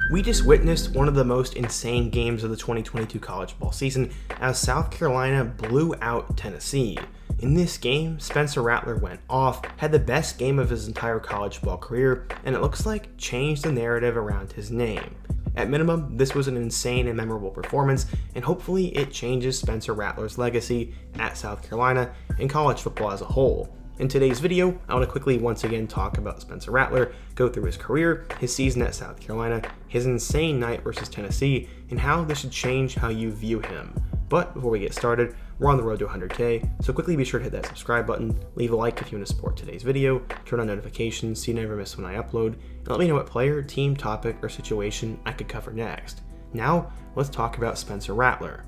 We just witnessed one of the most insane games of the 2022 college football season as South Carolina blew out Tennessee. In this game, Spencer Rattler went off, had the best game of his entire college football career, and it looks like changed the narrative around his name. At minimum, this was an insane and memorable performance, and hopefully it changes Spencer Rattler's legacy at South Carolina and college football as a whole. In today's video, I want to quickly once again talk about Spencer Rattler, go through his career, his season at South Carolina, his insane night versus Tennessee, and how this should change how you view him. But before we get started, we're on the road to 100K, so quickly be sure to hit that subscribe button, leave a like if you want to support today's video, turn on notifications so you never miss when I upload, and let me know what player, team, topic, or situation I could cover next. Now, let's talk about Spencer Rattler.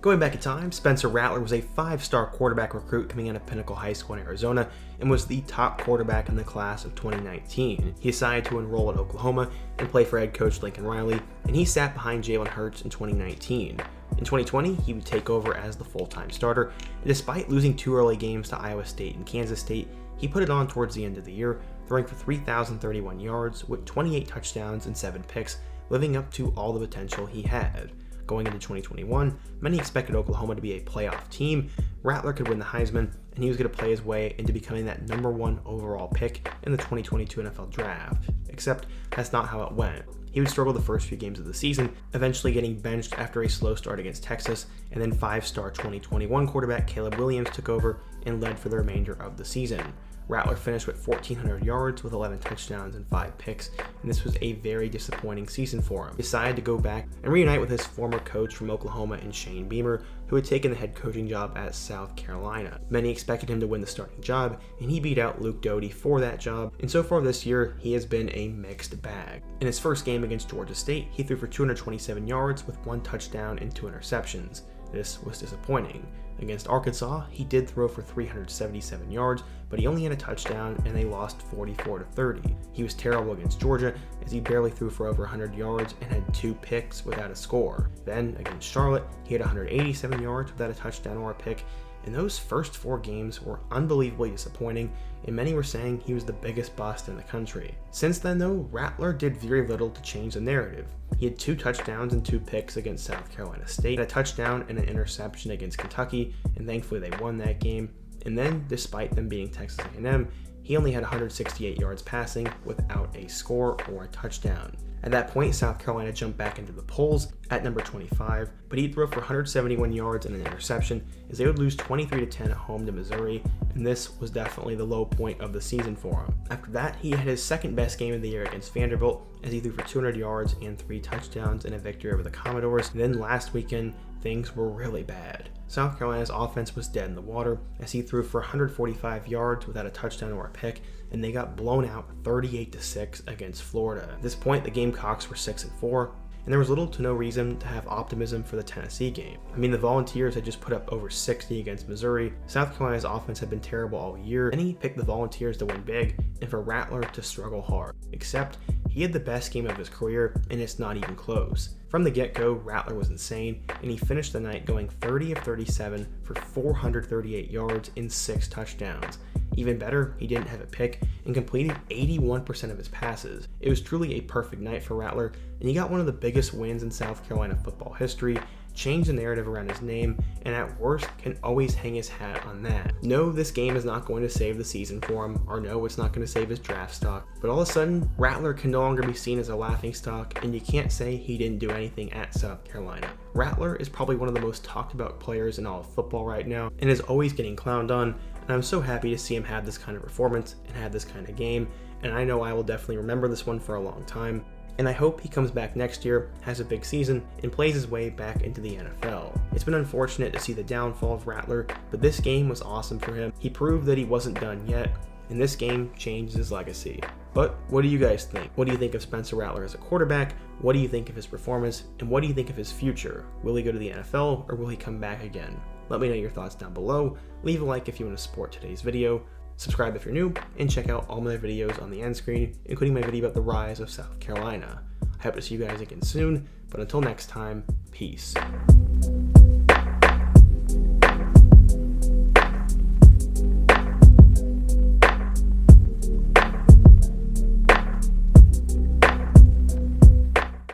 Going back in time, Spencer Rattler was a 5-star quarterback recruit coming out of Pinnacle High School in Arizona and was the top quarterback in the class of 2019. He decided to enroll at Oklahoma and play for head coach Lincoln Riley, and he sat behind Jalen Hurts in 2019. In 2020, he would take over as the full-time starter, and despite losing 2 early games to Iowa State and Kansas State, he put it on towards the end of the year, throwing for 3,031 yards with 28 touchdowns and 7 picks, living up to all the potential he had. Going into 2021, many expected Oklahoma to be a playoff team. Rattler could win the Heisman, and he was going to play his way into becoming that #1 overall pick in the 2022 NFL Draft. Except that's not how it went. He would struggle the first few games of the season, eventually getting benched after a slow start against Texas, and then 5-star 2021 quarterback Caleb Williams took over and led for the remainder of the season. Rattler finished with 1,400 yards with 11 touchdowns and 5 picks, and this was a very disappointing season for him. He decided to go back and reunite with his former coach from Oklahoma in Shane Beamer, who had taken the head coaching job at South Carolina. Many expected him to win the starting job, and he beat out Luke Doty for that job, and so far this year, he has been a mixed bag. In his first game against Georgia State, he threw for 227 yards with 1 touchdown and 2 interceptions. This was disappointing. Against Arkansas, he did throw for 377 yards, but he only had a touchdown and they lost 44-30. He was terrible against Georgia as he barely threw for over 100 yards and had 2 picks without a score. Then against Charlotte, he had 187 yards without a touchdown or a pick, and those first 4 games were unbelievably disappointing, and many were saying he was the biggest bust in the country. Since then though, Rattler did very little to change the narrative. He had 2 touchdowns and 2 picks against South Carolina State, a touchdown and an interception against Kentucky, and thankfully they won that game. And then, despite them being Texas A&M, he only had 168 yards passing without a score or a touchdown. At that point, South Carolina jumped back into the polls at number 25, but he'd throw for 171 yards and an interception as they would lose 23-10 at home to Missouri, and this was definitely the low point of the season for him. After that, he had his second best game of the year against Vanderbilt as he threw for 200 yards and 3 touchdowns in a victory over the Commodores. And then last weekend, things were really bad. South Carolina's offense was dead in the water as he threw for 145 yards without a touchdown or a pick, and they got blown out 38-6 against Florida. At this point, the Gamecocks were 6-4, and there was little to no reason to have optimism for the Tennessee game. I mean, the Volunteers had just put up over 60 against Missouri. South Carolina's offense had been terrible all year, and he picked the Volunteers to win big and for Rattler to struggle hard. Except, he had the best game of his career, and it's not even close. From the get-go, Rattler was insane, and he finished the night going 30 of 37 for 438 yards and 6 touchdowns. Even better, he didn't have a pick and completed 81% of his passes. It was truly a perfect night for Rattler, and he got one of the biggest wins in South Carolina football history, changed the narrative around his name, and at worst can always hang his hat on that. No, this game is not going to save the season for him, or no, it's not going to save his draft stock, but all of a sudden, Rattler can no longer be seen as a laughingstock, and you can't say he didn't do anything at South Carolina. Rattler is probably one of the most talked about players in all of football right now, and is always getting clowned on, and I'm so happy to see him have this kind of performance and have this kind of game, and I know I will definitely remember this one for a long time. And I hope he comes back next year, has a big season, and plays his way back into the NFL. It's been unfortunate to see the downfall of Rattler, but this game was awesome for him. He proved that he wasn't done yet, and this game changed his legacy. But what do you guys think? What do you think of Spencer Rattler as a quarterback? What do you think of his performance? And what do you think of his future? Will he go to the NFL, or will he come back again? Let me know your thoughts down below. Leave a like if you want to support today's video. Subscribe if you're new, and check out all my videos on the end screen, including my video about the rise of South Carolina. I hope to see you guys again soon, but until next time, peace.